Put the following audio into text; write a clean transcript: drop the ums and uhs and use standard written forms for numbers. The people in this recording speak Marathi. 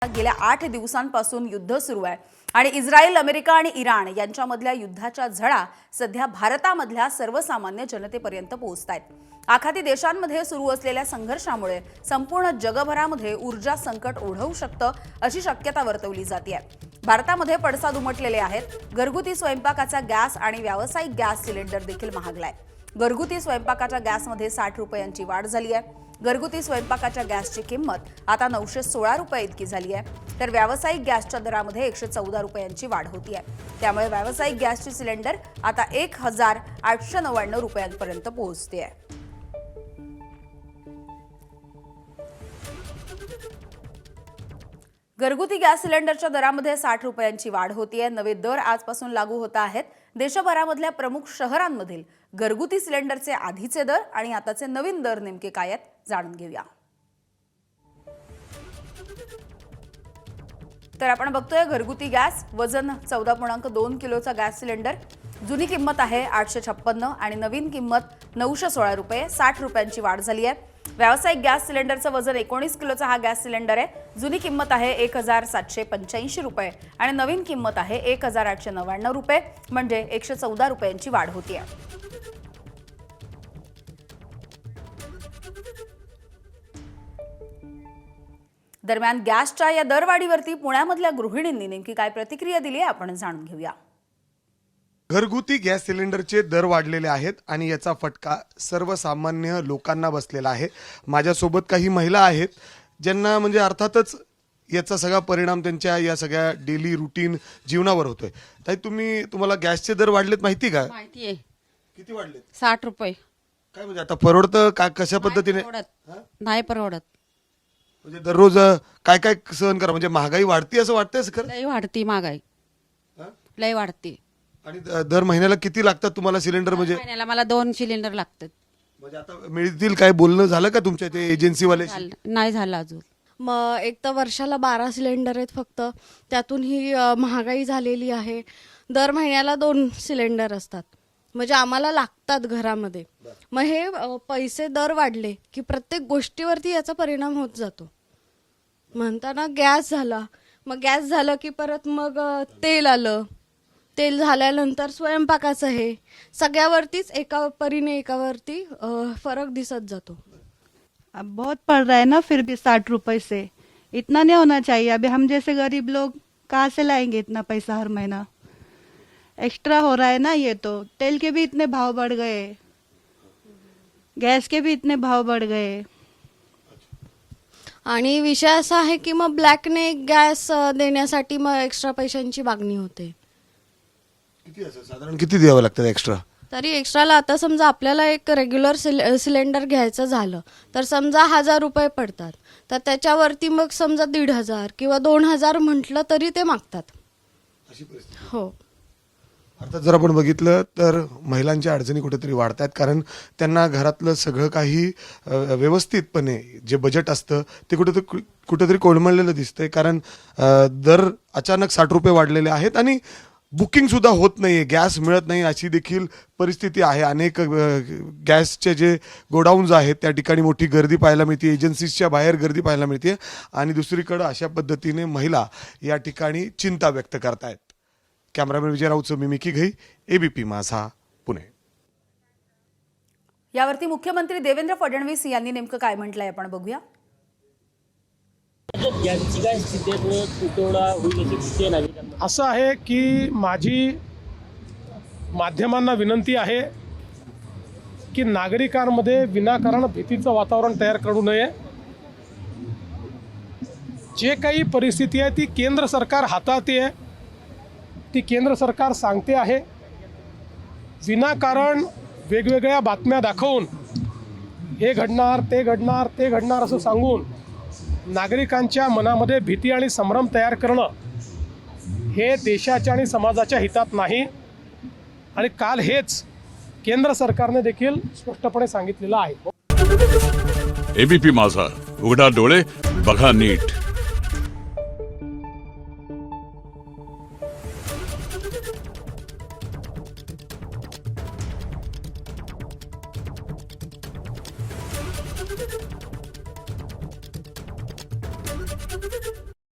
गेल्या 8 दिवसांपासून युद्ध सुरू आहे आणि इस्रायल, अमेरिका आणि इराण यांच्यामधल्या युद्धाच्या झळा सध्या भारतामधल्या सर्वसामान्य जनतेपर्यंत पोहोचतायत। आखाती देशांमध्ये सुरू असलेल्या संघर्षामुळे संपूर्ण जगभरामध्ये ऊर्जा संकट ओढवू शकतं अशी शक्यता वर्तवली जाते। भारतामध्ये पडसाद उमटलेले आहेत। घरगुती स्वयंपाकाचा गॅस आणि व्यावसायिक गॅस सिलेंडर देखील महागलाय। घरगुती स्वयंपाकाच्या गॅसमध्ये 60 रुपयांची वाढ झाली आहे। घरगुती स्वयंपाकाच्या गॅसची किंमत आता 916 रुपये इतकी झाली आहे, तर व्यावसायिक गॅसच्या दरामध्ये 114 रुपयांची वाढ होती आहे। त्यामुळे व्यावसायिक गॅसची सिलेंडर आता 1899 रुपयांपर्यंत पोहोचते आहे। घरगुती गॅस सिलेंडरच्या दरामध्ये 60 रुपयांची वाढ होतीये। नवे दर आजपासून लागू होत आहेत। देशभरामधल्या प्रमुख शहरांमधील घरगुती सिलेंडरचे आधीचे दर आणि आताचे नवीन दर नेमके काय आहेत जाणून घेऊया। तर आपण बघतोय घरगुती गॅस वजन 14.2 किलोचा गॅस सिलेंडर जुनी किंमत आहे 856 आणि नवीन किंमत 916 रुपये, 60 रुपयांची वाढ झाली आहे। व्यावसायिक गॅस सिलेंडरचं वजन 19 किलोचा हा गॅस सिलेंडर आहे। जुनी किंमत आहे 1785 रुपये आणि नवीन किंमत आहे 1899 रुपये, म्हणजे 114 रुपयांची वाढ होती आहे। दरम्यान गॅसच्या या दरवाढीवरती पुण्यामधल्या गृहिणींनी नेमकी काय प्रतिक्रिया दिली आहे आपण जाणून घेऊया। घरगुती गॅस सिलेंडरचे दर वाढलेले आहेत आणि याचा फटका सर्वसामान्य लोकांना बसलेला आहे। माझ्यासोबत काही महिला आहेत ज्यांना म्हणजे अर्थातच याचा सगळा परिणाम त्यांच्या या सगळ्या डेली रुटीन जीवनावर होतोय। ताई, तुम्हाला गॅसचे दर वाढलेत माहिती का? माहिती आहे। किती वाढलेत? 60 रुपये। काय म्हणजे आता परवडतं का? कशा पद्धतीने नाही परवडत। म्हणजे दररोज काय काय सहन करा, म्हणजे महागाई वाढती असं वाटतंय खरं? लय वाढती महागाई, लय वाढती। आणि दर महिन्याला किती लागतात तुम्हाला सिलेंडर? म्हणजे महिन्याला मला 2 सिलेंडर लागतात। म्हणजे आता मिळतील काय? बोलणं झालं का तुमच्या ते एजन्सीवाले? नाही झालं अजून। मग एक तर वर्षाला 12 सिलेंडर आहेत फक्त, त्यातून ही महागाई झालेली आहे। दर महिन्याला 2 सिलेंडर असतात, म्हणजे आम्हाला लागतात घरामध्ये। मग हे पैसे दर वाढले की प्रत्येक गोष्टीवरती याचा परिणाम होत जातो। म्हणताना गॅस झाला, मग गॅस झालं की परत मग तेल आलं, तेल झाल्यानंतर स्वयंपाकाचं, हे सगळ्यावरतीच एकावरती फरक दिसत जातो। अब बहुत पड़ रहा है ना, फिर भी 60 रुपए से इतना नहीं होना चाहिए। अभी हम जैसे गरीब लोग कहाँ से लाएंगे इतना पैसा हर महीना? एक्स्ट्रा हो रहा है ना ये तो। तेल के भी इतने भाव बढ़ गए, गैस के भी इतने भाव बढ़ गए। आणि विषय असा आहे की मग ब्लॅकने गॅस देण्यासाठी मग एक्स्ट्रा पैशांची मागणी होते। किती असं साधारण किती द्यावं लागतं एक्स्ट्रा? तरी एक्स्ट्राला आता समजा आपल्याला एक रेग्युलर सिलेंडर घ्यायचं झालं तर समजा 1000 रुपये पडतात, तर त्याच्यावरती मग समजा 1500 किंवा 2000 म्हटलं तरी ते मागतात। अशी परिस्थिती हो। अर्थात जर आपण बघितलं तर महिलांच्या अडचणी कुठेतरी वाढतात, कारण त्यांना घरातलं सगळं काही व्यवस्थितपणे जे बजेट असतं ते कुठेतरी कोलमडलेलं दिसतंय। कारण दर अचानक 60 रुपये वाढलेले आहेत आणि बुकिंग सुद्धा होत नाहीये, गॅस मिळत नाही अशी देखील परिस्थिती आहे। अनेक गॅसचे जे गोडाऊन्स आहेत त्या ठिकाणी मोठी गर्दी पाहायला मिळते, एजन्सीजच्या बाहेर गर्दी पाहायला मिळते आणि दुसरीकडे अशा पद्धतीने महिला या ठिकाणी चिंता व्यक्त करतायत। कॅमेरामॅन विजय राऊतसह मी मिकी घई, एबीपी माझा, पुणे। यावरती मुख्यमंत्री देवेंद्र फडणवीस यांनी नेमकं काय म्हटलंय आपण बघूया। असं आहे की माझी माध्यमांना विनंती आहे की नागरिकांमध्ये विनाकारण भीतीचं वातावरण तयार करू नये। जे काही परिस्थिती आहे ती केंद्र सरकार हाताळते, ती केंद्र सरकार सांगते आहे। विनाकारण वेगवेगळ्या बातम्या दाखवून हे घडणार ते घडणार ते घडणार असं सांगून नागरिकांच्या मनामध्ये भीती आणि संभ्रम तयार करणं हे देशाच्या आणि समाजाच्या हितात नाही। आणि काल हेच केंद्र सरकारने देखील स्पष्टपणे सांगितलेलं आहे। एबीपी माझा, उघडा डोळे बघा नीट।